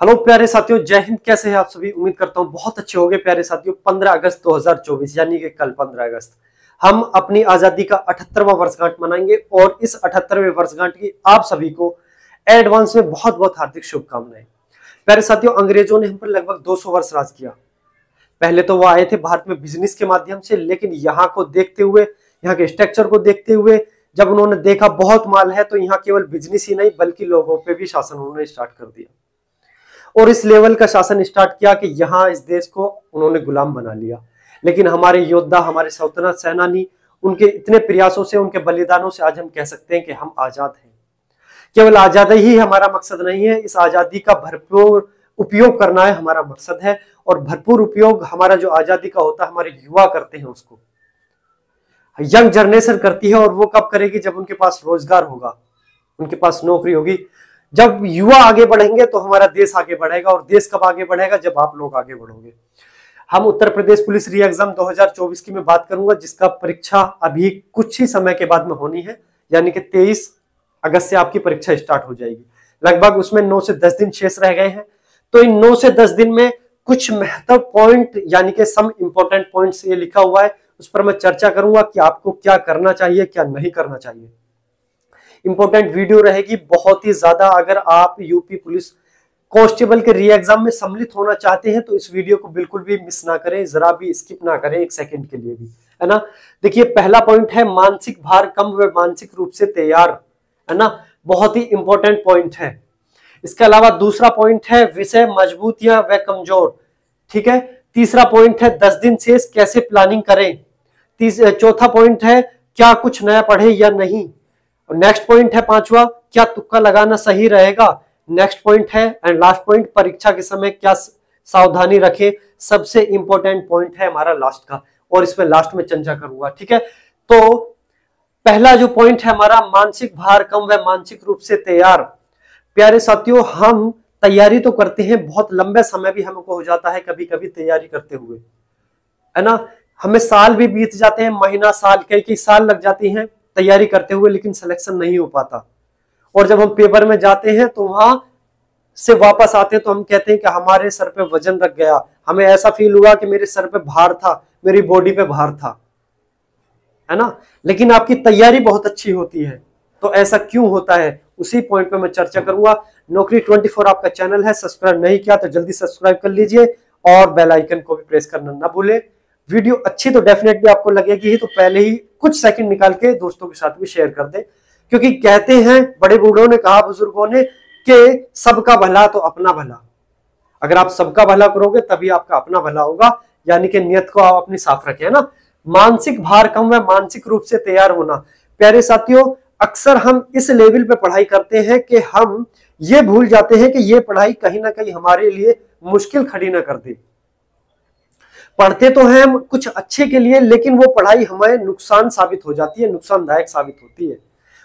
Hello प्यारे साथियों, जय हिंद। कैसे हैं आप सभी? उम्मीद करता हूं बहुत अच्छे होंगे। प्यारे साथियों, 15 अगस्त 2024 यानी कि कल 15 अगस्त हम अपनी आजादी का 78वां वर्षगांठ मनाएंगे और इस 78वें वर्षगांठ की आप सभी को एडवांस में बहुत बहुत हार्दिक शुभकामनाएं। प्यारे साथियों, अंग्रेजों ने हम पर लगभग 200 वर्ष राज किया। पहले तो वो आए थे भारत में बिजनेस के माध्यम से, लेकिन यहाँ को देखते हुए, यहाँ के स्ट्रक्चर को देखते हुए जब उन्होंने देखा बहुत माल है, तो यहाँ केवल बिजनेस ही नहीं बल्कि लोगों पे भी शासन उन्होंने स्टार्ट कर दिया और इस लेवल का शासन स्टार्ट किया कि यहाँ इस देश को उन्होंने गुलाम बना लिया। लेकिन हमारे योद्धा, हमारे सल्तनत सेनानी, उनके इतने प्रयासों से, उनके बलिदानों से आज हम कह सकते हैं कि हम आजाद हैं। केवल आजादी ही हमारा मकसद नहीं है, इस आजादी का भरपूर उपयोग करना है हमारा मकसद है। और भरपूर उपयोग हमारा जो आजादी का होता है, हमारे युवा करते हैं, उसको यंग जनरेशन करती है। और वो कब करेगी? जब उनके पास रोजगार होगा, उनके पास नौकरी होगी। जब युवा आगे बढ़ेंगे तो हमारा देश आगे बढ़ेगा। और देश कब आगे बढ़ेगा? जब आप लोग आगे बढ़ोगे। हम उत्तर प्रदेश पुलिस री एग्जाम 2024 की मैं बात करूंगा, जिसका परीक्षा अभी कुछ ही समय के बाद में होनी है, यानी कि 23 अगस्त से आपकी परीक्षा स्टार्ट हो जाएगी। लगभग उसमें 9 से 10 दिन शेष रह गए हैं। तो इन 9 से 10 दिन में कुछ महत्व पॉइंट, यानी कि सम इंपॉर्टेंट पॉइंट्स ये लिखा हुआ है, उस पर मैं चर्चा करूंगा कि आपको क्या करना चाहिए, क्या नहीं करना चाहिए। इंपॉर्टेंट वीडियो रहेगी बहुत ही ज्यादा। अगर आप यूपी पुलिस कांस्टेबल के री एग्जाम में सम्मिलित होना चाहते हैं तो इस वीडियो को बिल्कुल भी मिस ना करें, जरा भी स्किप ना करें, एक सेकंड के लिए भी, है ना। देखिए, पहला पॉइंट है मानसिक भार कम व मानसिक रूप से तैयार, है ना। बहुत ही इंपॉर्टेंट पॉइंट है। इसके अलावा दूसरा पॉइंट है विषय मजबूत या व कमजोर, ठीक है। तीसरा पॉइंट है 10 दिन शेष कैसे प्लानिंग करें। चौथा पॉइंट है क्या कुछ नया पढ़े या नहीं। और नेक्स्ट पॉइंट है पांचवा, क्या तुक्का लगाना सही रहेगा। नेक्स्ट पॉइंट है एंड लास्ट पॉइंट, परीक्षा के समय क्या सावधानी रखें। सबसे इंपॉर्टेंट पॉइंट है हमारा लास्ट का, और इसमें लास्ट में चर्चा करूंगा, ठीक है। तो पहला जो पॉइंट है हमारा, मानसिक भार कम व मानसिक रूप से तैयार। प्यारे साथियों, हम तैयारी तो करते हैं, बहुत लंबे समय भी हमको हो जाता है कभी कभी तैयारी करते हुए, है ना। हमें साल भी बीत जाते हैं, महीना, साल, कई साल लग जाती हैं तैयारी करते हुए, लेकिन सिलेक्शन नहीं हो पाता। और जब हम पेपर में जाते हैं तो वहां से वापस आते हैं तो हम कहते हैं कि हमारे सर पे वजन रख गया, हमें ऐसा फील हुआ कि मेरे सर पे भार था, मेरी बॉडी पे भार था, है ना। लेकिन आपकी तैयारी बहुत अच्छी होती है, तो ऐसा क्यों होता है, उसी पॉइंट पे मैं चर्चा करूंगा। नौकरी 24 आपका चैनल है, सब्सक्राइब नहीं किया तो जल्दी सब्सक्राइब कर लीजिए और बेल आइकन को भी प्रेस करना ना भूले। वीडियो अच्छी तो डेफिनेटली आपको लगेगी ही, तो पहले ही कुछ सेकंड निकाल के दोस्तों के साथ भी शेयर कर दे। क्योंकि कहते हैं, बड़े बूढ़ों ने कहा, बुजुर्गों ने, कि सबका भला तो अपना भला। अगर आप सबका भला करोगे तभी आपका अपना भला होगा, यानी कि नियत को आप अपनी साफ रखें, है ना। मानसिक भार कम व मानसिक रूप से तैयार होना। प्यारे साथियों, अक्सर हम इस लेवल पे पढ़ाई करते हैं कि हम ये भूल जाते हैं कि ये पढ़ाई कहीं ना कहीं हमारे लिए मुश्किल खड़ी ना कर दे। पढ़ते तो हैं हम कुछ अच्छे के लिए, लेकिन वो पढ़ाई हमें नुकसान साबित हो जाती है, नुकसानदायक साबित होती है।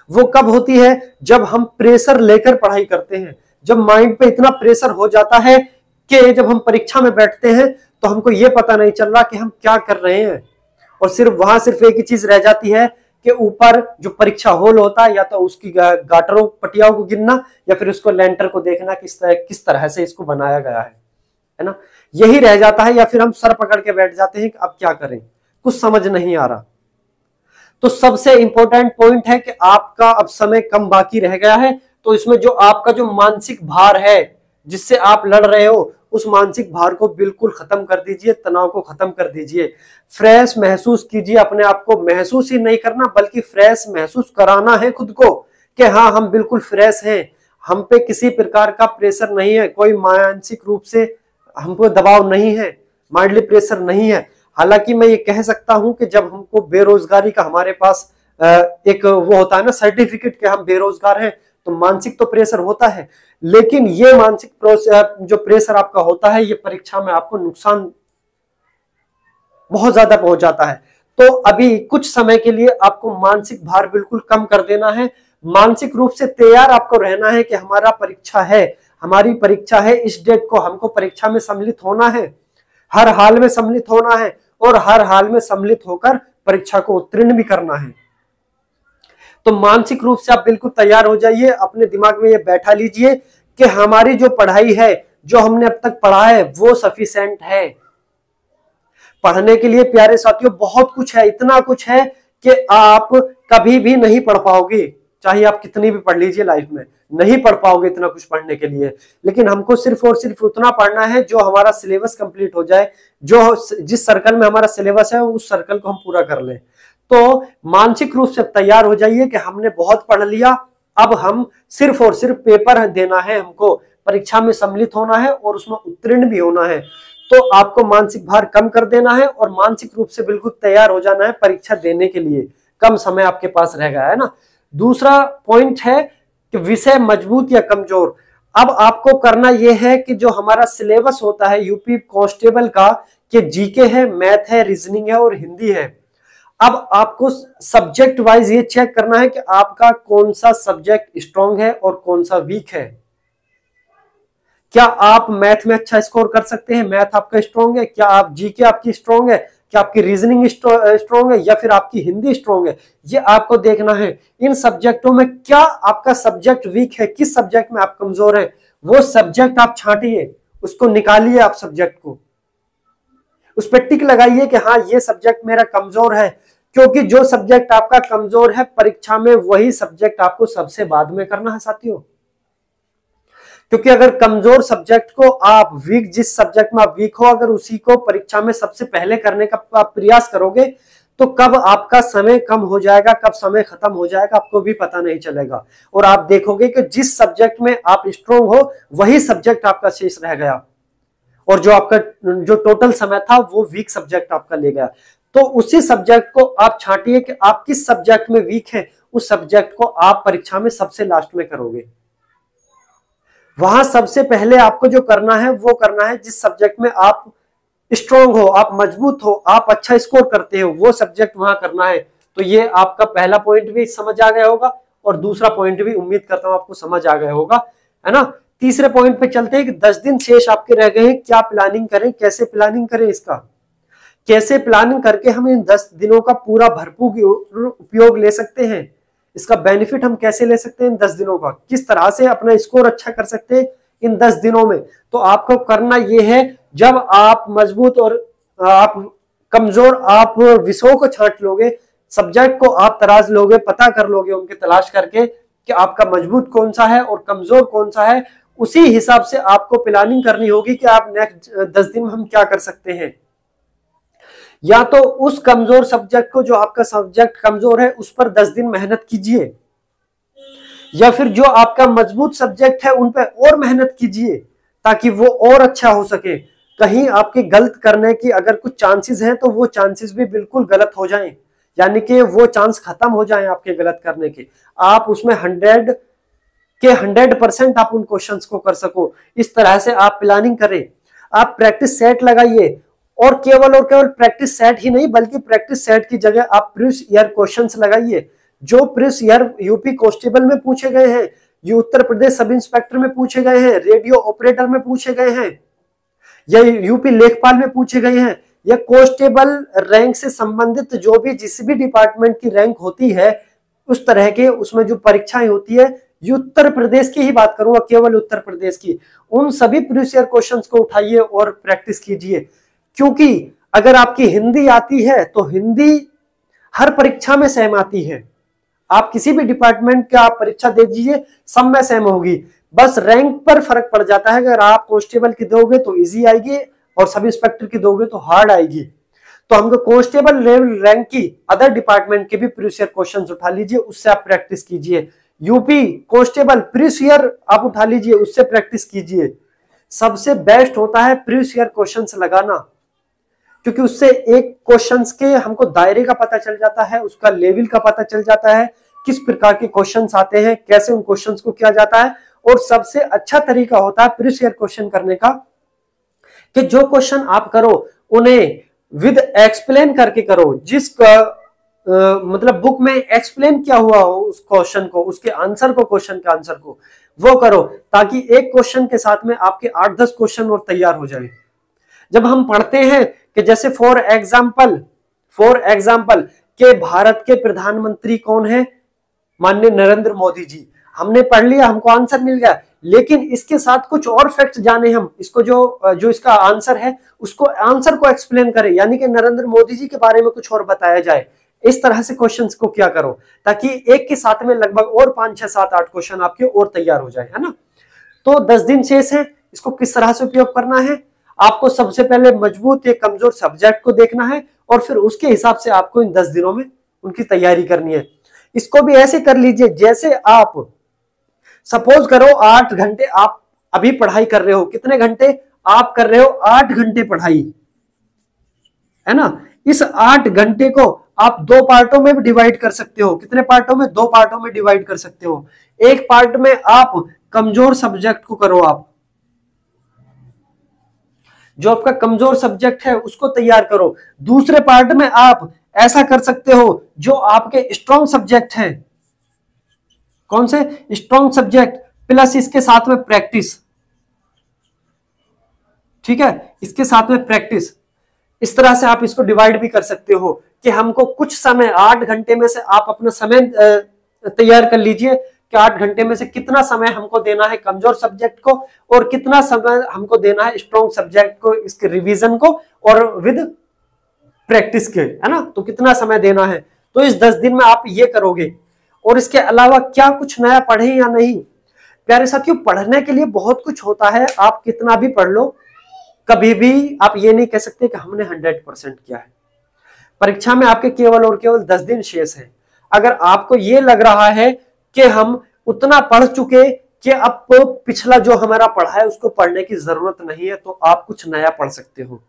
वो कब होती है? जब हम प्रेशर लेकर पढ़ाई करते हैं, जब माइंड पे इतना प्रेशर हो जाता है कि जब हम परीक्षा में बैठते हैं तो हमको ये पता नहीं चल रहा कि हम क्या कर रहे हैं। और सिर्फ एक ही चीज रह जाती है कि ऊपर जो परीक्षा हॉल होता है, या तो उसकी गाटरों पटियाओं को गिनना, या फिर उसको लेंटर को देखना किस तरह से इसको बनाया गया है ना। यही रह जाता है, या फिर हम सर पकड़ के बैठ जाते हैं कि अब क्या करें, कुछ समझ नहीं आ रहा। तो सबसे इंपॉर्टेंट पॉइंट है कि आपका अब समय कम बाकी रह गया है, तो इसमें जो आपका जो मानसिक भार है जिससे आप लड़ रहे हो, उस मानसिक भार को बिल्कुल खत्म कर दीजिए, तनाव को खत्म कर दीजिए। फ्रेश महसूस कीजिए अपने आप को। महसूस ही नहीं करना बल्कि फ्रेश महसूस कराना है खुद को कि हाँ, हम बिल्कुल फ्रेश हैं, हम पे किसी प्रकार का प्रेशर नहीं है, कोई मानसिक रूप से हमको दबाव नहीं है, माइंडली प्रेशर नहीं है। हालांकि मैं ये कह सकता हूं कि जब हमको बेरोजगारी का हमारे पास एक वो होता है ना, सर्टिफिकेट कि हम बेरोजगार हैं, तो मानसिक तो प्रेशर होता है, लेकिन ये मानसिक जो प्रेशर आपका होता है, ये परीक्षा में आपको नुकसान बहुत ज्यादा पहुंचाता है। तो अभी कुछ समय के लिए आपको मानसिक भार बिल्कुल कम कर देना है। मानसिक रूप से तैयार आपको रहना है कि हमारा परीक्षा है, हमारी परीक्षा है, इस डेट को हमको परीक्षा में सम्मिलित होना है, हर हाल में सम्मिलित होना है, और हर हाल में सम्मिलित होकर परीक्षा को उत्तीर्ण भी करना है। तो मानसिक रूप से आप बिल्कुल तैयार हो जाइए। अपने दिमाग में ये बैठा लीजिए कि हमारी जो पढ़ाई है जो हमने अब तक पढ़ा है वो सफिशिएंट है। पढ़ने के लिए प्यारे साथियों बहुत कुछ है, इतना कुछ है कि आप कभी भी नहीं पढ़ पाओगे, चाहे आप कितनी भी पढ़ लीजिए लाइफ में, नहीं पढ़ पाओगे इतना कुछ पढ़ने के लिए। लेकिन हमको सिर्फ और सिर्फ उतना पढ़ना है जो हमारा सिलेबस कंप्लीट हो जाए, जो जिस सर्कल में हमारा सिलेबस है उस सर्कल को हम पूरा कर लें। तो मानसिक रूप से तैयार हो जाइए कि हमने बहुत पढ़ लिया, अब हम सिर्फ और सिर्फ पेपर देना है, हमको परीक्षा में सम्मिलित होना है और उसमें उत्तीर्ण भी होना है। तो आपको मानसिक भार कम कर देना है और मानसिक रूप से बिल्कुल तैयार हो जाना है परीक्षा देने के लिए। कम समय आपके पास रह गया है ना। दूसरा पॉइंट है कि विषय मजबूत या कमजोर। अब आपको करना यह है कि जो हमारा सिलेबस होता है यूपी कांस्टेबल का, कि जीके है, मैथ है, रीजनिंग है और हिंदी है। अब आपको सब्जेक्ट वाइज ये चेक करना है कि आपका कौन सा सब्जेक्ट स्ट्रांग है और कौन सा वीक है। क्या आप मैथ में अच्छा स्कोर कर सकते हैं, मैथ आपका स्ट्रांग है? क्या आप जीके आपकी स्ट्रांग है? क्या आपकी रीजनिंग स्ट्रांग है या फिर आपकी हिंदी स्ट्रांग है? ये आपको देखना है। इन सब्जेक्टों में क्या आपका सब्जेक्ट वीक है, किस सब्जेक्ट में आप कमजोर है, वो सब्जेक्ट आप छांटिए, उसको निकालिए, आप सब्जेक्ट को उस पर टिक लगाइए कि हाँ ये सब्जेक्ट मेरा कमजोर है। क्योंकि जो सब्जेक्ट आपका कमजोर है परीक्षा में वही सब्जेक्ट आपको सबसे बाद में करना है साथियों। क्योंकि अगर कमजोर सब्जेक्ट को आप वीक, जिस सब्जेक्ट में आप वीक हो, अगर उसी को परीक्षा में सबसे पहले करने का आप प्रयास करोगे तो कब आपका समय कम हो जाएगा, कब समय खत्म हो जाएगा आपको भी पता नहीं चलेगा। और आप देखोगे कि जिस सब्जेक्ट में आप स्ट्रांग हो वही सब्जेक्ट आपका शेष रह गया और जो आपका जो टोटल समय था वो वीक सब्जेक्ट आपका ले गया। तो उसी सब्जेक्ट को आप छांटिए कि आप किस सब्जेक्ट में वीक है, उस सब्जेक्ट को आप परीक्षा में सबसे लास्ट में करोगे। वहां सबसे पहले आपको जो करना है वो करना है जिस सब्जेक्ट में आप स्ट्रांग हो, आप मजबूत हो, आप अच्छा स्कोर करते हो, वो सब्जेक्ट वहां करना है। तो ये आपका पहला पॉइंट भी समझ आ गया होगा और दूसरा पॉइंट भी उम्मीद करता हूं आपको समझ आ गया होगा, है ना। तीसरे पॉइंट पे चलते हैं कि 10 दिन शेष आपके रह गए हैं, क्या प्लानिंग करें, कैसे प्लानिंग करें, इसका कैसे प्लानिंग करके हम इन 10 दिनों का पूरा भरपूर उपयोग ले सकते हैं, इसका बेनिफिट हम कैसे ले सकते हैं इन 10 दिनों का, किस तरह से अपना स्कोर अच्छा कर सकते हैं इन 10 दिनों में। तो आपको करना यह है, जब आप मजबूत और आप कमजोर आप विषयों को छांट लोगे, सब्जेक्ट को आप तराज लोगे, पता कर लोगे उनके तलाश करके कि आपका मजबूत कौन सा है और कमजोर कौन सा है, उसी हिसाब से आपको प्लानिंग करनी होगी कि आप नेक्स्ट 10 दिन में हम क्या कर सकते हैं। या तो उस कमजोर सब्जेक्ट को, जो आपका सब्जेक्ट कमजोर है, उस पर 10 दिन मेहनत कीजिए, या फिर जो आपका मजबूत सब्जेक्ट है उन पर और मेहनत कीजिए ताकि वो और अच्छा हो सके। कहीं आपके गलत करने की अगर कुछ चांसेस हैं तो वो चांसेस भी बिल्कुल गलत हो जाएं, यानी कि वो चांस खत्म हो जाएं आपके गलत करने के, आप उसमें 100% आप उन क्वेश्चंस को कर सको। इस तरह से आप प्लानिंग करें, आप प्रैक्टिस सेट लगाइए, और केवल प्रैक्टिस सेट ही नहीं बल्कि प्रैक्टिस सेट की जगह आप प्रीवियस ईयर क्वेश्चंस लगाइए, जो प्रीवियस ईयर यूपी कांस्टेबल में पूछे गए हैं, ये उत्तर प्रदेश सब इंस्पेक्टर में पूछे गए हैं, रेडियो ऑपरेटर में पूछे गए हैं, या यूपी लेखपाल में पूछे गए हैं, या कांस्टेबल रैंक से संबंधित जो भी जिस भी डिपार्टमेंट की रैंक होती है उस तरह के उसमें जो परीक्षाएं होती है, उत्तर प्रदेश की ही बात करूंगा, केवल उत्तर प्रदेश की, उन सभी प्रीवियस ईयर क्वेश्चंस को उठाइए और प्रैक्टिस कीजिए। क्योंकि अगर आपकी हिंदी आती है तो हिंदी हर परीक्षा में सेम आती है, आप किसी भी डिपार्टमेंट का आप परीक्षा दे दीजिए सब में सेम होगी, बस रैंक पर फर्क पड़ जाता है। अगर आप कांस्टेबल की दोगे तो इजी आएगी और सब इंस्पेक्टर की दोगे तो हार्ड आएगी। तो हमको कांस्टेबल लेवल रैंक की अदर डिपार्टमेंट के भी प्रीवियस ईयर क्वेश्चंस उठा लीजिए, उससे आप प्रैक्टिस कीजिए। यूपी कांस्टेबल प्रीवियस ईयर आप उठा लीजिए, उससे प्रैक्टिस कीजिए। सबसे बेस्ट होता है प्रीवियस ईयर क्वेश्चंस लगाना, क्योंकि उससे एक क्वेश्चंस के हमको दायरे का पता चल जाता है, उसका लेवल का पता चल जाता है, किस प्रकार के क्वेश्चंस आते हैं, कैसे उन क्वेश्चंस को किया जाता है। और सबसे अच्छा तरीका होता है प्रीवियस ईयर क्वेश्चन करने का कि जो क्वेश्चन आप करो उन्हें विद एक्सप्लेन करके करो, मतलब बुक में एक्सप्लेन किया हुआ हो उस क्वेश्चन को, उसके आंसर को, क्वेश्चन के आंसर को वो करो, ताकि एक क्वेश्चन के साथ में आपके 8-10 क्वेश्चन और तैयार हो जाए। जब हम पढ़ते हैं कि जैसे फॉर एग्जाम्पल के भारत के प्रधानमंत्री कौन है, माननीय नरेंद्र मोदी जी, हमने पढ़ लिया, हमको आंसर मिल गया, लेकिन इसके साथ कुछ और फैक्ट जाने हम, इसको जो इसका आंसर है उसको आंसर को एक्सप्लेन करें, यानी कि नरेंद्र मोदी जी के बारे में कुछ और बताया जाए। इस तरह से क्वेश्चंस को क्या करो, ताकि एक के साथ में लगभग और 5 6 7 8 क्वेश्चन आपके और तैयार हो जाए, है ना। तो 10 दिन शेष है, इसको किस तरह से उपयोग करना है, आपको सबसे पहले मजबूत या कमजोर सब्जेक्ट को देखना है और फिर उसके हिसाब से आपको इन 10 दिनों में उनकी तैयारी करनी है। इसको भी ऐसे कर लीजिए जैसे आप सपोज करो 8 घंटे आप अभी पढ़ाई कर रहे हो, कितने घंटे आप कर रहे हो, 8 घंटे पढ़ाई, है ना। इस 8 घंटे को आप 2 पार्टों में भी डिवाइड कर सकते हो। कितने पार्टों में, 2 पार्टों में डिवाइड कर सकते हो। एक पार्ट में आप कमजोर सब्जेक्ट को करो, आप जो आपका कमजोर सब्जेक्ट है उसको तैयार करो। दूसरे पार्ट में आप ऐसा कर सकते हो जो आपके स्ट्रॉन्ग सब्जेक्ट है, कौन से, स्ट्रॉन्ग सब्जेक्ट प्लस इसके साथ में प्रैक्टिस, ठीक है, इसके साथ में प्रैक्टिस। इस तरह से आप इसको डिवाइड भी कर सकते हो कि हमको कुछ समय 8 घंटे में से आप अपना समय तैयार कर लीजिए कि 8 घंटे में से कितना समय हमको देना है कमजोर सब्जेक्ट को और कितना समय हमको देना है स्ट्रॉन्ग सब्जेक्ट को, इसके रिवीजन को और विद प्रैक्टिस के, है ना। तो कितना समय देना है, तो इस 10 दिन में आप ये करोगे। और इसके अलावा क्या कुछ नया पढ़े या नहीं, प्यारे साथियों पढ़ने के लिए बहुत कुछ होता है, आप कितना भी पढ़ लो, कभी भी आप ये नहीं कह सकते कि हमने 100% किया है। परीक्षा में आपके केवल और केवल 10 दिन शेष है। अगर आपको ये लग रहा है कि हम उतना पढ़ चुके कि अब पिछला जो हमारा पढ़ा है उसको पढ़ने की जरूरत नहीं है, तो आप कुछ नया पढ़ सकते हो।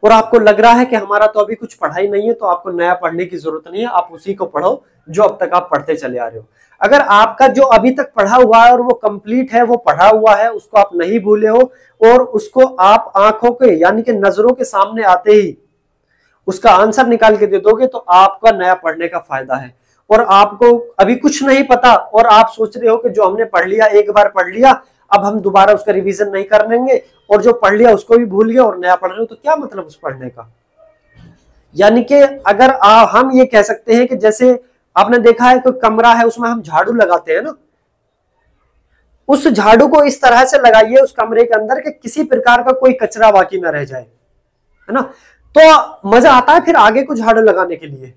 और आपको लग रहा है कि हमारा तो अभी कुछ पढ़ाई नहीं है, तो आपको नया पढ़ने की जरूरत नहीं है, आप उसी को पढ़ो जो अब तक आप पढ़ते चले आ रहे हो। अगर आपका जो अभी तक पढ़ा हुआ है और वो कंप्लीट है, वो पढ़ा हुआ है, उसको आप नहीं भूले हो और उसको आप आंखों के यानी कि नजरों के सामने आते ही उसका आंसर निकाल के दे दोगे, तो आपका नया पढ़ने का फायदा है। और आपको अभी कुछ नहीं पता और आप सोच रहे हो कि जो हमने पढ़ लिया, एक बार पढ़ लिया, अब हम दोबारा उसका रिवीजन नहीं करेंगे और जो पढ़ लिया उसको भी भूल गए और नया पढ़ रहे हो, तो क्या मतलब उस पढ़ने का। यानी कि अगर हम ये कह सकते हैं कि जैसे आपने देखा है कोई कमरा है उसमें हम झाड़ू लगाते हैं ना, उस झाड़ू को इस तरह से लगाइए उस कमरे के अंदर कि किसी प्रकार का कोई कचरा बाकी ना रह जाए, है ना। तो मजा आता है फिर आगे को झाड़ू लगाने के लिए,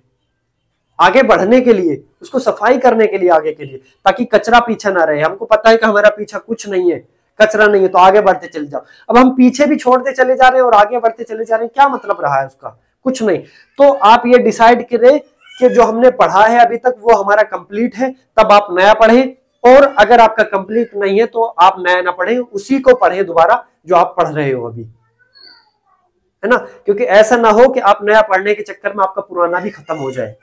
आगे बढ़ने के लिए, उसको सफाई करने के लिए, आगे के लिए, ताकि कचरा पीछे ना रहे। हमको पता है कि हमारा पीछा कुछ नहीं है, कचरा नहीं है, तो आगे बढ़ते चले जाओ। अब हम पीछे भी छोड़ते चले जा रहे हैं और आगे बढ़ते चले जा रहे हैं, क्या मतलब रहा है उसका, कुछ नहीं। तो आप ये डिसाइड करें कि जो हमने पढ़ा है अभी तक वो हमारा कंप्लीट है, तब आप नया पढ़ें। और अगर आपका कंप्लीट नहीं है तो आप नया ना पढ़ें, उसी को पढ़ें दोबारा जो आप पढ़ रहे हो अभी, है ना। क्योंकि ऐसा ना हो कि आप नया पढ़ने के चक्कर में आपका पुराना भी खत्म हो जाए।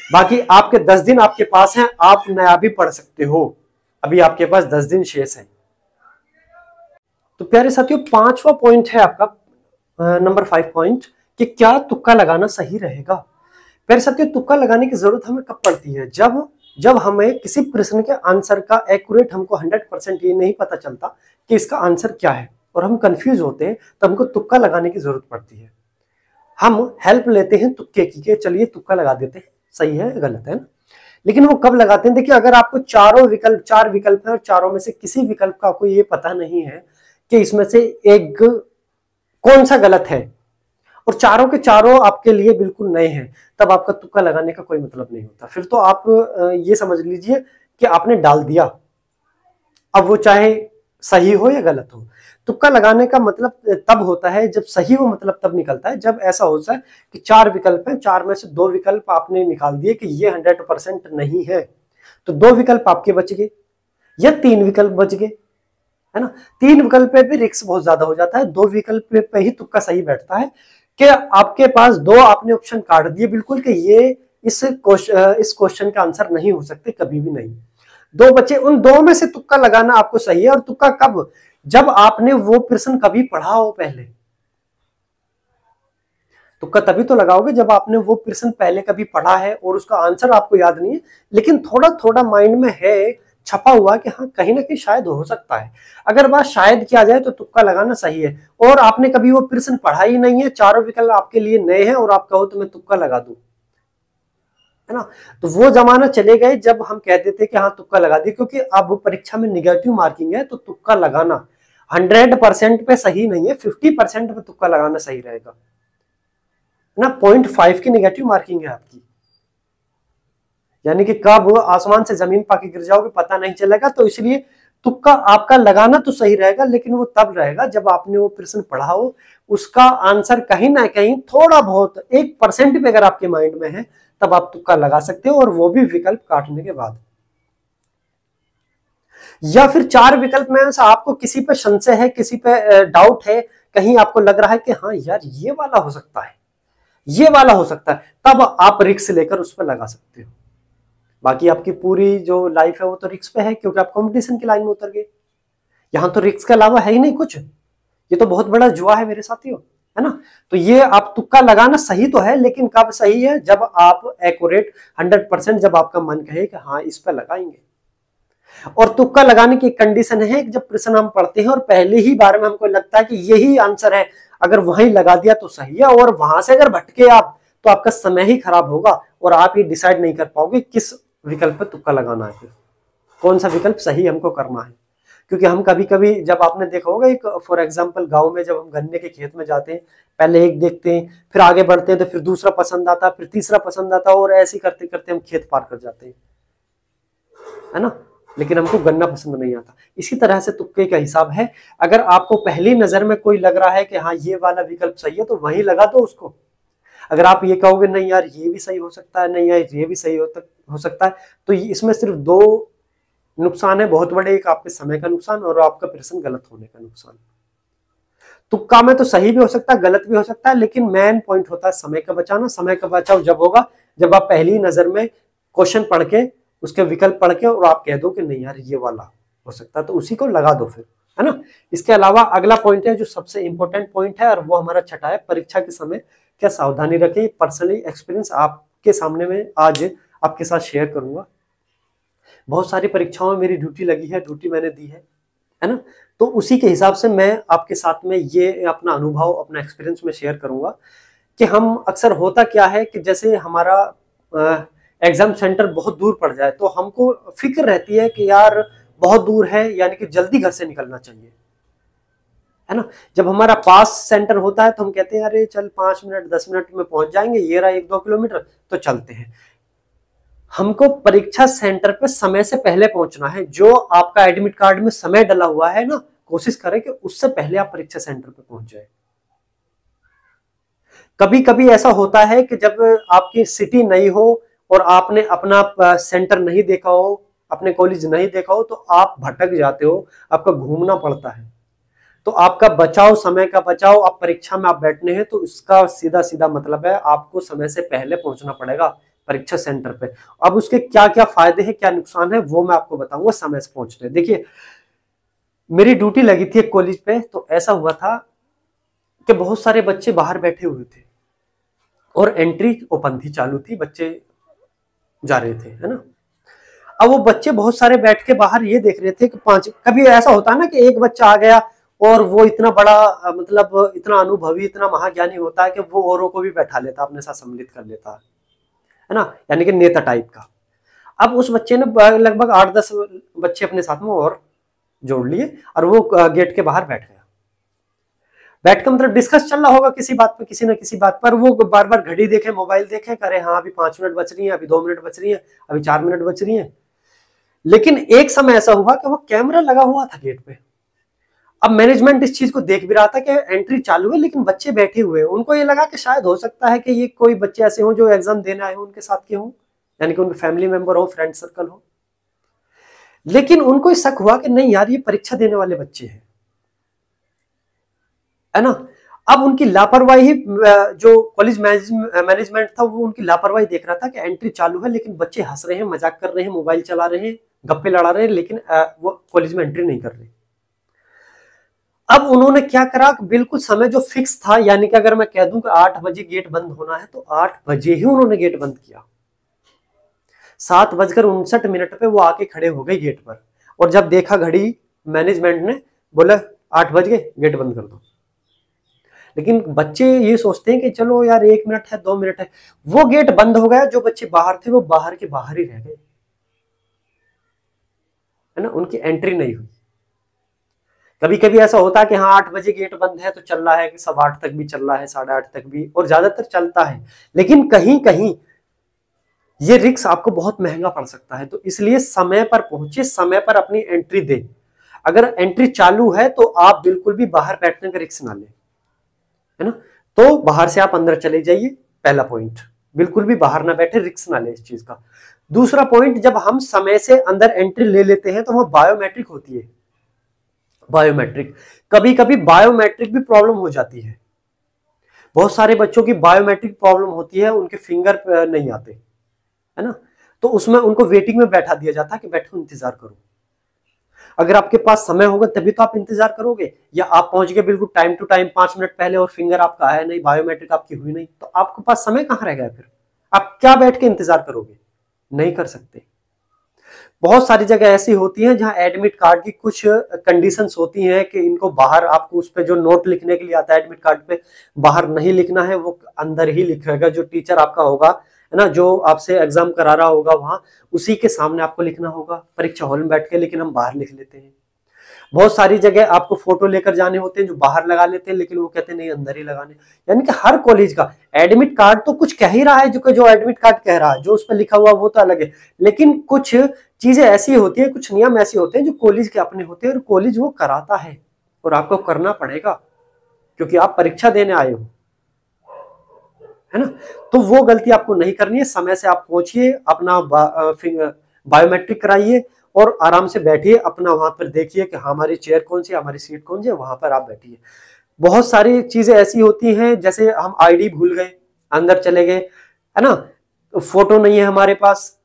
बाकी आपके 10 दिन आपके पास हैं, आप नया भी पढ़ सकते हो, अभी आपके पास 10 दिन शेष है। तो प्यारे साथियों 5वां पॉइंट है आपका नंबर 5 पॉइंट कि क्या तुक्का लगाना सही रहेगा। प्यारे साथियों तुक्का लगाने की जरूरत हमें कब पड़ती है, जब हमें किसी प्रश्न के आंसर का एक्यूरेट हमको 100% ये नहीं पता चलता कि इसका आंसर क्या है और हम कंफ्यूज होते हैं, तो हमको तुक्का लगाने की जरूरत पड़ती है। हम हेल्प लेते हैं तुक्के की, चलिए तुक्का लगा देते हैं, सही है गलत है ना। लेकिन वो कब लगाते हैं, देखिए अगर आपको 4 विकल्प है और चारों में से किसी विकल्प का आपको ये पता नहीं है कि इसमें से एक कौन सा गलत है और चारों के चारों आपके लिए बिल्कुल नए हैं, तब आपका तुक्का लगाने का कोई मतलब नहीं होता। फिर तो आप ये समझ लीजिए कि आपने डाल दिया, अब वो चाहे सही हो या गलत हो। तुक्का लगाने का मतलब तब होता है जब सही हो, मतलब तब निकलता है जब ऐसा होता है कि 4 विकल्प हैं, 4 में से 2 विकल्प आपने निकाल दिए कि ये 100% नहीं है, तो 2 विकल्प आपके बच गए या 3 विकल्प बच गए, है ना। 3 विकल्प पे भी रिस्क बहुत ज्यादा हो जाता है, 2 विकल्प पे ही तुक्का सही बैठता है कि आपके पास 2 आपने ऑप्शन काट दिए बिल्कुल कि ये इस क्वेश्चन का आंसर नहीं हो सकते, कभी भी नहीं। 2 बचे, उन 2 में से तुक्का लगाना आपको सही है। और तुक्का कब, जब आपने वो प्रश्न कभी पढ़ा हो पहले। तुक्का तभी तो लगाओगे जब आपने वो प्रश्न पहले कभी पढ़ा है और उसका आंसर आपको याद नहीं है, लेकिन थोड़ा थोड़ा माइंड में है छपा हुआ कि हाँ कहीं ना कहीं शायद हो सकता है। अगर बात शायद किया जाए तो तुक्का लगाना सही है। और आपने कभी वो प्रश्न पढ़ा ही नहीं है, चारों विकल्प आपके लिए नए हैं और आप कहो तो मैं तुक्का लगा दूं, है ना। तो वो जमाना चले गए जब हम कहते थे कि हाँ तुक्का लगा दिए, क्योंकि अब परीक्षा में निगेटिव मार्किंग है तो तुक्का लगाना 100% पे सही नहीं है, 50% पे तुक्का लगाना सही रहेगा ना। 0.5 की निगेटिव मार्किंग है आपकी, यानी कि कब आसमान से जमीन पाके गिर जाओगे पता नहीं चलेगा। तो इसलिए तुक्का आपका लगाना तो सही रहेगा, लेकिन वो तब रहेगा जब आपने वो प्रश्न पढ़ा हो, उसका आंसर कहीं ना कहीं थोड़ा बहुत 1% भी अगर आपके माइंड में है तब आप तुक्का लगा सकते हो, और वो भी विकल्प काटने के बाद। या फिर 4 विकल्प में से आपको किसी पे संशय है, किसी पे डाउट है, कहीं आपको लग रहा है कि हाँ यार ये वाला हो सकता है, ये वाला हो सकता है, तब आप रिस्क लेकर उस पर लगा सकते हो। बाकी आपकी पूरी जो लाइफ है वो तो रिस्क पे है, क्योंकि आप कंपटीशन की लाइन में उतर गए। यहां तो रिस्क के अलावा है ही नहीं कुछ, ये तो बहुत बड़ा जुआ है मेरे साथियों, है ना। तो ये आप तुक्का लगाना सही तो है, लेकिन कब सही है, जब आप एक्यूरेट 100%, जब आपका मन कहे कि हाँ इस पर लगाएंगे। और तुक्का लगाने की कंडीशन है कि जब प्रश्न हम पढ़ते हैं और पहले ही बार में हमको लगता है कि यही आंसर है, अगर वहीं लगा दिया तो सही है, और वहां से अगर भटके आप तो आपका समय ही खराब होगा और आप ये डिसाइड नहीं कर पाओगे किस विकल्प पर तुक्का लगाना है, कौन सा विकल्प सही हमको करना है। क्योंकि हम कभी कभी, जब आपने देखा होगा, एक फॉर एग्जांपल गांव में जब हम गन्ने के खेत में जाते हैं, पहले एक देखते हैं, फिर आगे बढ़ते हैं, तो फिर दूसरा पसंद आता, फिर तीसरा पसंद आता, और ऐसे करते करते हम खेत पार कर जाते हैं, है ना। लेकिन हमको गन्ना पसंद नहीं आता। इसी तरह से तुक्के का हिसाब है, अगर आपको पहली नजर में कोई लग रहा है कि हाँ ये वाला विकल्प सही है तो वहीं लगा दो उसको। अगर आप ये कहोगे नहीं यार ये भी सही हो सकता है, नहीं यार ये भी सही हो सकता है, तो इसमें सिर्फ 2 नुकसान है बहुत बड़े, एक आपके समय का नुकसान और आपका प्रश्न गलत होने का नुकसान। तुक्का में तो सही भी हो सकता है, गलत भी हो सकता है, लेकिन मेन पॉइंट होता है समय का बचाना। समय का बचाव जब होगा जब आप पहली नजर में क्वेश्चन पढ़ के, उसके विकल्प पढ़ के, और आप कह दो कि नहीं यार ये वाला हो सकता है, तो उसी को लगा दो फिर, है ना। इसके अलावा अगला पॉइंट है जो सबसे इंपॉर्टेंट पॉइंट है, और वो हमारा छठा है, परीक्षा के समय क्या सावधानी रखें। पर्सनली एक्सपीरियंस आपके सामने में आज आपके साथ शेयर करूंगा। बहुत सारी परीक्षाओं में मेरी ड्यूटी लगी है, ड्यूटी मैंने दी है ना। तो उसी के हिसाब से मैं आपके साथ में ये अपना अनुभव, अपना एक्सपीरियंस में शेयर करूंगा कि हम अक्सर होता क्या है कि जैसे हमारा एग्जाम सेंटर बहुत दूर पड़ जाए तो हमको फिक्र रहती है कि यार बहुत दूर है, यानी कि जल्दी घर से निकलना चाहिए, है ना। जब हमारा पास सेंटर होता है तो हम कहते हैं अरे चल 5 मिनट 10 मिनट में पहुंच जाएंगे, ये रहा 1-2 किलोमीटर, तो चलते हैं। हमको परीक्षा सेंटर पे समय से पहले पहुंचना है। जो आपका एडमिट कार्ड में समय डला हुआ है ना, कोशिश करें कि उससे पहले आप परीक्षा सेंटर पे पहुंच जाए। कभी कभी ऐसा होता है कि जब आपकी सिटी नई हो और आपने अपना सेंटर नहीं देखा हो, अपने कॉलेज नहीं देखा हो, तो आप भटक जाते हो, आपका घूमना पड़ता है। तो आपका बचाव, समय का बचाव, आप परीक्षा में आप बैठने हैं तो इसका सीधा सीधा मतलब है आपको समय से पहले पहुंचना पड़ेगा परीक्षा सेंटर पे। अब उसके क्या क्या फायदे हैं, क्या नुकसान है, वो मैं आपको बताऊंगा समय से पहुंचने। देखिए मेरी ड्यूटी लगी थी एक कॉलेज पे, तो ऐसा हुआ था कि बहुत सारे बच्चे बाहर बैठे हुए थे और एंट्री ओपन थी, चालू थी, बच्चे जा रहे थे, है ना। अब वो बच्चे बहुत सारे बैठ के बाहर ये देख रहे थे कि 5, कभी ऐसा होता है ना कि एक बच्चा आ गया और वो इतना बड़ा मतलब इतना अनुभवी, इतना महाज्ञानी होता है कि वो औरों को भी बैठा लेता, अपने साथ सम्मिलित कर लेता है ना, यानी कि नेता टाइप का। अब उस बच्चे ने लगभग 8-10 बच्चे अपने साथ में और जोड़ लिए और वो गेट के बाहर बैठ गया। बैठ कर मतलब डिस्कस चल रहा होगा किसी बात पे, किसी न किसी बात पर। वो बार बार घड़ी देखे, मोबाइल देखे, करे हाँ अभी 5 मिनट बच रही है, अभी 2 मिनट बच रही है, अभी 4 मिनट बच रही है। लेकिन एक समय ऐसा हुआ कि वो कैमरा लगा हुआ था गेट पे। अब मैनेजमेंट इस चीज को देख भी रहा था कि एंट्री चालू है लेकिन बच्चे बैठे हुए हैं। उनको ये लगा कि शायद हो सकता है कि ये कोई बच्चे ऐसे हों जो एग्जाम देने आए हो, उनके साथ के हों, यानी कि उनके फैमिली मेंबर हो, फ्रेंड सर्कल हो। लेकिन उनको शक हुआ कि नहीं यार ये परीक्षा देने वाले बच्चे हैं, है ना। अब उनकी लापरवाही, जो कॉलेज मैनेजमेंट था वो उनकी लापरवाही देख रहा था कि एंट्री चालू है लेकिन बच्चे हंस रहे हैं, मजाक कर रहे हैं, मोबाइल चला रहे हैं, गप्पे लड़ा रहे हैं, लेकिन वो कॉलेज में एंट्री नहीं कर रहे। अब उन्होंने क्या करा, बिल्कुल समय जो फिक्स था, यानी कि अगर मैं कह दूं कि 8 बजे गेट बंद होना है तो 8 बजे ही उन्होंने गेट बंद किया। 7:59 पे वो आके खड़े हो गए गेट पर, और जब देखा घड़ी, मैनेजमेंट ने बोला 8 बज गए, गेट बंद कर दो। लेकिन बच्चे ये सोचते हैं कि चलो यार 1 मिनट है, 2 मिनट है। वो गेट बंद हो गया, जो बच्चे बाहर थे वो बाहर के बाहर ही रह गए, है ना, उनकी एंट्री नहीं हुई। कभी कभी ऐसा होता है कि हाँ 8 बजे गेट बंद है तो चल रहा है कि 8:15 तक भी चल रहा है, 8:30 तक भी, और ज्यादातर चलता है। लेकिन कहीं कहीं ये रिस्क आपको बहुत महंगा पड़ सकता है, तो इसलिए समय पर पहुंचे, समय पर अपनी एंट्री दे। अगर एंट्री चालू है तो आप बिल्कुल भी बाहर बैठने का रिस्क ना लें, है ना। तो बाहर से आप अंदर चले जाइए, पहला पॉइंट, बिल्कुल भी बाहर ना बैठे, रिस्क ना ले इस चीज का। दूसरा पॉइंट, जब हम समय से अंदर एंट्री ले लेते हैं तो वह बायोमेट्रिक होती है। बायोमेट्रिक, कभी कभी बायोमेट्रिक भी प्रॉब्लम हो जाती है। बहुत सारे बच्चों की बायोमेट्रिक प्रॉब्लम होती है, उनके फिंगर नहीं आते, है ना, तो उसमें उनको वेटिंग में बैठा दिया जाता है कि बैठो इंतजार करो। अगर आपके पास समय होगा तभी तो आप इंतजार करोगे, या आप पहुंच गए बिल्कुल टाइम टू टाइम 5 मिनट पहले और फिंगर आपका आया नहीं, बायोमेट्रिक आपकी हुई नहीं, तो आपके पास समय कहां रह गया? फिर आप क्या बैठ के इंतजार करोगे? नहीं कर सकते। बहुत सारी जगह ऐसी होती हैं जहां एडमिट कार्ड की कुछ कंडीशंस होती हैं कि इनको बाहर, आपको उस पे जो नोट लिखने के लिए आता है एडमिट कार्ड पे, बाहर नहीं लिखना है, वो अंदर ही लिखेगा। जो टीचर आपका होगा, है ना, जो आपसे एग्जाम करा रहा होगा वहां, उसी के सामने आपको लिखना होगा परीक्षा हॉल में बैठ के, लेकिन हम बाहर लिख लेते हैं। बहुत सारी जगह आपको फोटो लेकर जाने होते हैं जो बाहर लगा लेते हैं, लेकिन वो कहते हैं नहीं अंदर ही लगाने। यानी कि हर कॉलेज का एडमिट कार्ड तो कुछ कह ही रहा है, जो एडमिट कार्ड कह रहा है, जो उस पर लिखा हुआ वो तो अलग है, लेकिन कुछ चीजें ऐसी होती है, कुछ नियम ऐसे होते हैं जो कॉलेज के अपने होते हैं, और कॉलेज वो कराता है और आपको करना पड़ेगा क्योंकि आप परीक्षा देने आए हो, है ना। तो वो गलती आपको नहीं करनी है। समय से आप पहुंचिए, अपना बायोमेट्रिक कराइए और आराम से बैठिए, अपना वहां पर देखिए कि हमारी चेयर कौन सी, हमारी सीट कौन सी है, वहां पर आप बैठिए। बहुत सारी चीजें ऐसी होती हैं, जैसे हम आईडी भूल गए, अंदर चले गए, है ना, फोटो नहीं है हमारे पास,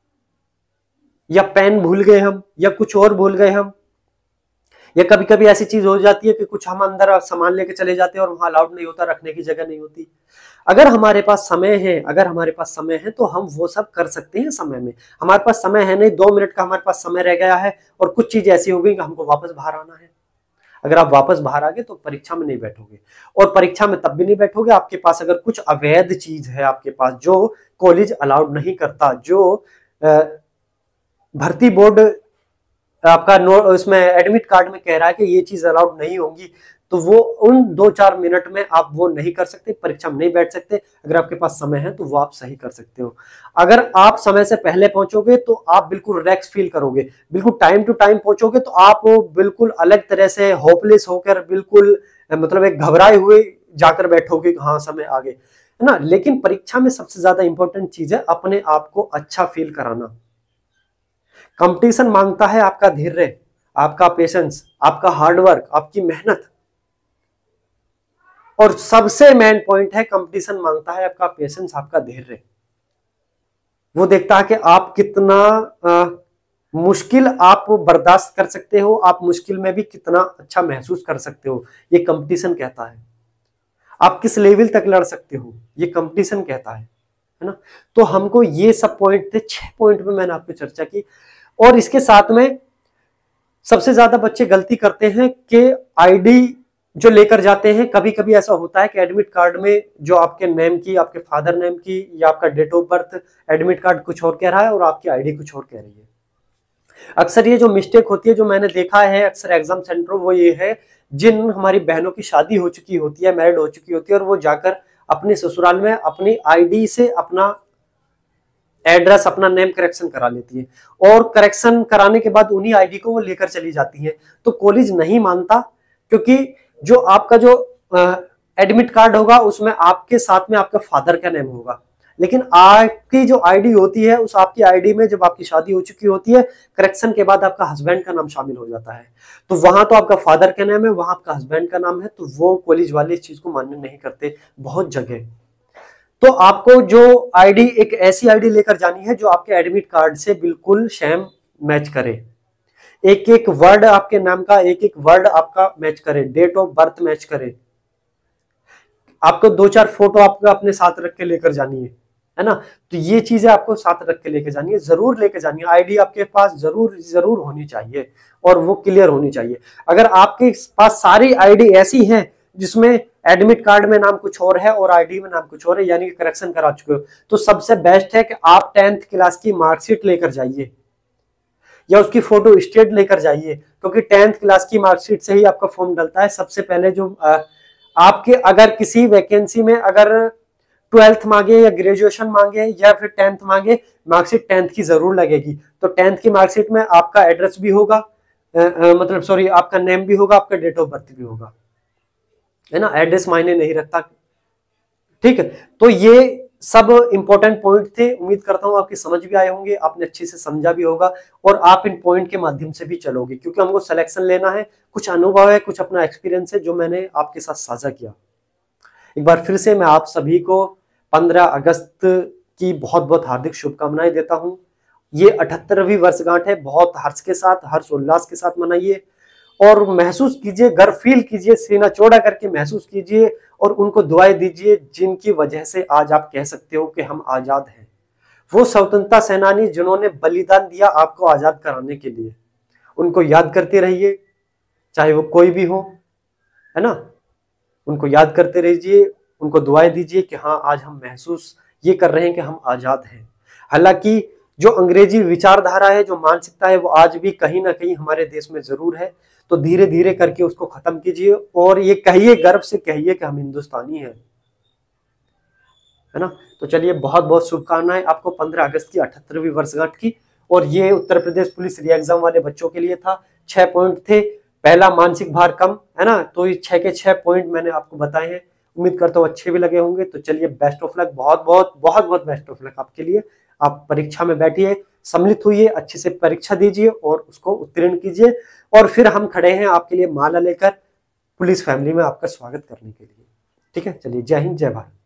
या पेन भूल गए हम, या कुछ और भूल गए हम, या कभी कभी ऐसी चीज हो जाती है कि कुछ हम अंदर सामान लेके चले जाते हैं और वहां अलाउड नहीं होता, रखने की जगह नहीं होती। अगर हमारे पास समय है, अगर हमारे पास समय है तो हम वो सब कर सकते हैं समय में। हमारे पास समय है नहीं, 2 मिनट का हमारे पास समय रह गया है और कुछ चीज ऐसी हो गई कि हमको वापस बाहर आना है। अगर आप वापस बाहर आ गए तो परीक्षा में नहीं बैठोगे, और परीक्षा में तब भी नहीं बैठोगे आपके पास अगर कुछ अवैध चीज है आपके पास जो कॉलेज अलाउड नहीं करता, जो भर्ती बोर्ड आपका उसमें एडमिट कार्ड में कह रहा है कि ये चीज अलाउड नहीं होगी, तो वो उन 2-4 मिनट में आप वो नहीं कर सकते, परीक्षा में नहीं बैठ सकते। अगर आपके पास समय है तो वो आप सही कर सकते हो। अगर आप समय से पहले पहुंचोगे तो आप बिल्कुल रिलैक्स फील करोगे, बिल्कुल टाइम टू टाइम पहुंचोगे तो आप बिल्कुल अलग तरह से होपलेस होकर, बिल्कुल मतलब एक घबराए हुए जाकर बैठोगे, हाँ समय आ गए, है ना। लेकिन परीक्षा में सबसे ज्यादा इंपॉर्टेंट चीज है अपने आप को अच्छा फील कराना। कंपटीशन मांगता है आपका धैर्य, आपका पेशेंस, आपका हार्डवर्क, आपकी मेहनत, और सबसे मेन पॉइंट है कंपटीशन मांगता है आपका पेशेंस, आपका धैर्य। वो देखता है कि आप कितना मुश्किल आप बर्दाश्त कर सकते हो, आप मुश्किल में भी कितना अच्छा महसूस कर सकते हो, ये कंपटीशन कहता है। आप किस लेवल तक लड़ सकते हो, ये कंपटीशन कहता है ना। तो हमको ये सब पॉइंट थे, 6 पॉइंट में मैंने आपको चर्चा की। और इसके साथ में सबसे ज्यादा बच्चे गलती करते हैं कि आईडी जो लेकर जाते हैं, कभी कभी ऐसा होता है कि एडमिट कार्ड में जो आपके नेम की, आपके फादर नेम की या आपका date of birth, admit card कुछ और कह रहा है और आपकी आईडी कुछ और कह रही है। अक्सर ये जो मिस्टेक होती है, जो मैंने देखा है अक्सर एग्जाम सेंटर, वो ये है, जिन हमारी बहनों की शादी हो चुकी होती है, मैरिड हो चुकी होती है, और वो जाकर अपने ससुराल में अपनी आईडी से अपना एड्रेस, अपना नेम करेक्शन करा लेती है, और करेक्शन कराने के बाद उन्हीं आईडी को वो लेकर चली जाती है। तो कॉलेज नहीं मानता, क्योंकि जो आपका जो एडमिट कार्ड होगा उसमें आपके साथ में आपका फादर का नेम होगा, लेकिन आपकी जो आईडी होती है, उस आपकी आईडी में जब आपकी शादी हो चुकी होती है, करेक्शन के बाद आपका हस्बैंड का नाम शामिल हो जाता है। तो वहां तो आपका फादर का नाम है, वहां आपका हस्बैंड का नाम है, तो वो कॉलेज वाले इस चीज को मान्य नहीं करते बहुत जगह। तो आपको जो आईडी, एक ऐसी आईडी लेकर जानी है जो आपके एडमिट कार्ड से बिल्कुल सेम मैच करे, एक एक वर्ड आपके नाम का, एक एक वर्ड आपका मैच करे, डेट ऑफ बर्थ मैच करे। आपको 2-4 फोटो आपको अपने साथ रख के लेकर जानी है ना। तो ये चीजें आपको साथ रख के लेकर जानी है, जरूर लेकर जानी है। आईडी आपके पास जरूर होनी चाहिए और वो क्लियर होनी चाहिए। अगर आपके पास सारी आईडी ऐसी हैं जिसमें एडमिट कार्ड में नाम कुछ और है और आईडी में नाम कुछ और है, यानी कि करेक्शन करा चुके हो, तो सबसे बेस्ट है कि आप 10th क्लास की मार्कशीट लेकर जाइए या उसकी फोटो स्टेट लेकर जाइए, क्योंकि 10th क्लास की मार्कशीट से ही आपका फॉर्म डलता है। सबसे पहले जो आपके अगर किसी वैकेंसी में अगर 12th मांगे या ग्रेजुएशन मांगे या फिर 10th मांगे, मार्कशीट 10th की जरूर लगेगी। तो 10th की मार्कशीट में आपका एड्रेस भी होगा, मतलब सॉरी आपका नेम भी होगा, आपका डेट ऑफ बर्थ भी होगा, है ना, एड्रेस मायने नहीं रखता। ठीक है, तो ये सब इंपॉर्टेंट पॉइंट थे। उम्मीद करता हूं आपकी समझ भी आए होंगे, आपने अच्छे से समझा भी होगा और आप इन पॉइंट के माध्यम से भी चलोगे, क्योंकि हमको सिलेक्शन लेना है। कुछ अनुभव है, कुछ अपना एक्सपीरियंस है जो मैंने आपके साथ साझा किया। एक बार फिर से मैं आप सभी को 15 अगस्त की बहुत बहुत हार्दिक शुभकामनाएं देता हूं। ये 78वीं वर्षगांठ है, बहुत हर्ष के साथ, हर्ष उल्लास के साथ मनाइए और महसूस कीजिए, गर्व फील कीजिए, सीना चौड़ा करके महसूस कीजिए और उनको दुआएं दीजिए जिनकी वजह से आज आप कह सकते हो कि हम आजाद हैं। वो स्वतंत्रता सेनानी जिन्होंने बलिदान दिया आपको आजाद कराने के लिए, उनको याद करते रहिए, चाहे वो कोई भी हो, है ना। उनको याद करते रहिए, उनको दुआएं दीजिए कि हाँ आज हम महसूस ये कर रहे हैं कि हम आजाद हैं। हालांकि जो अंग्रेजी विचारधारा है, जो मानसिकता है, वो आज भी कहीं ना कहीं हमारे देश में जरूर है। तो धीरे धीरे करके उसको खत्म कीजिए और ये कहिए, गर्व से कहिए कि हम हिंदुस्तानी हैं, है ना। तो चलिए, बहुत बहुत शुभकामनाएं आपको 15 अगस्त की 78वीं वर्षगांठ की। और ये उत्तर प्रदेश पुलिस री एग्जाम वाले बच्चों के लिए था। 6 पॉइंट थे। पहला, मानसिक भार कम, है ना, तो ये 6 के 6 पॉइंट मैंने आपको बताए हैं। उम्मीद करता हूँ अच्छे भी लगे होंगे। तो चलिए, बेस्ट ऑफ लक, बहुत बहुत बहुत बहुत बेस्ट ऑफ लक आपके लिए। आप परीक्षा में बैठिए, सम्मिलित हुई, अच्छे से परीक्षा दीजिए और उसको उत्तीर्ण कीजिए। और फिर हम खड़े हैं आपके लिए माला लेकर पुलिस फैमिली में आपका स्वागत करने के लिए। ठीक है, चलिए, जय हिंद, जय भारत।